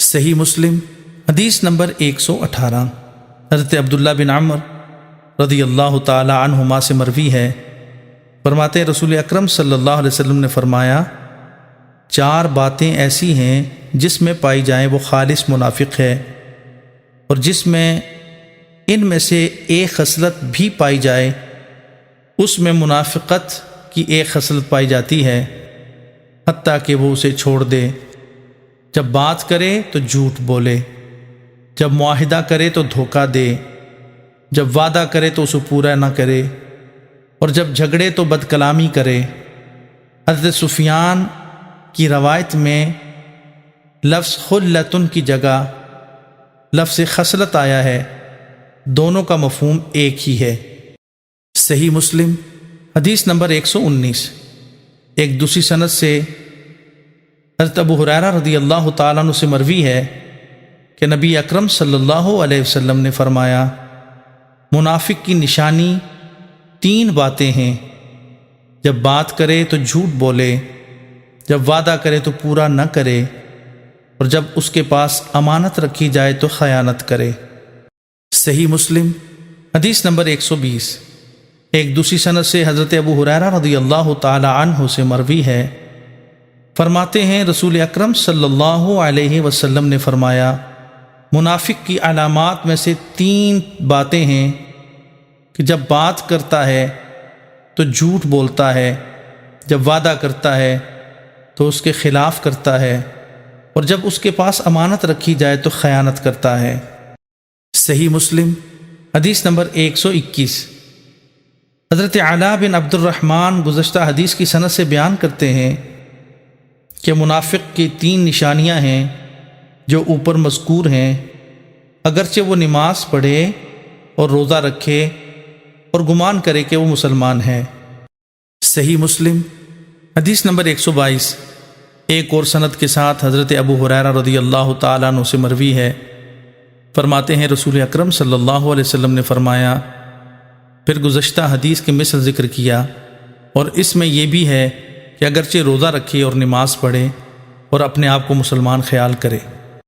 صحیح مسلم حدیث نمبر 118۔ حضرت عبداللہ بن عمر رضی اللہ تعالی عنہما سے مروی ہے، فرماتے ہیں رسول اکرم صلی اللہ علیہ وسلم نے فرمایا، 4 باتیں ایسی ہیں جس میں پائی جائیں وہ خالص منافق ہے، اور جس میں ان میں سے ایک خصلت بھی پائی جائے اس میں منافقت کی ایک خصلت پائی جاتی ہے، حتیٰ کہ وہ اسے چھوڑ دے۔ جب بات کرے تو جھوٹ بولے، جب معاہدہ کرے تو دھوکہ دے، جب وعدہ کرے تو اسے پورا نہ کرے، اور جب جھگڑے تو بد کلامی کرے۔ حضرت سفیان کی روایت میں لفظ خلتن کی جگہ لفظ خصلت آیا ہے، دونوں کا مفہوم ایک ہی ہے۔ صحیح مسلم حدیث نمبر 119۔ ایک دوسری سند سے حضرت ابو ہریرہ رضی اللہ تعالیٰ عنہ سے مروی ہے کہ نبی اکرم صلی اللہ علیہ وسلم نے فرمایا، منافق کی نشانی 3 باتیں ہیں، جب بات کرے تو جھوٹ بولے، جب وعدہ کرے تو پورا نہ کرے، اور جب اس کے پاس امانت رکھی جائے تو خیانت کرے۔ صحیح مسلم حدیث نمبر 120۔ ایک دوسری سند سے حضرت ابو ہریرہ رضی اللہ تعالی عنہ سے مروی ہے، فرماتے ہیں رسول اکرم صلی اللہ علیہ وسلم نے فرمایا، منافق کی علامات میں سے 3 باتیں ہیں کہ جب بات کرتا ہے تو جھوٹ بولتا ہے، جب وعدہ کرتا ہے تو اس کے خلاف کرتا ہے، اور جب اس کے پاس امانت رکھی جائے تو خیانت کرتا ہے۔ صحیح مسلم حدیث نمبر 121۔ حضرت علاء بن عبد الرحمن گزشتہ حدیث کی سند سے بیان کرتے ہیں کہ منافق کی 3 نشانیاں ہیں جو اوپر مذکور ہیں، اگرچہ وہ نماز پڑھے اور روزہ رکھے اور گمان کرے کہ وہ مسلمان ہے۔ صحیح مسلم حدیث نمبر 122۔ ایک اور سند کے ساتھ حضرت ابو ہریرہ رضی اللہ تعالیٰ عنہ سے مروی ہے، فرماتے ہیں رسول اکرم صلی اللہ علیہ وسلم نے فرمایا، پھر گزشتہ حدیث کے مثل ذکر کیا، اور اس میں یہ بھی ہے کہ اگرچہ روزہ رکھے اور نماز پڑھے اور اپنے آپ کو مسلمان خیال کرے۔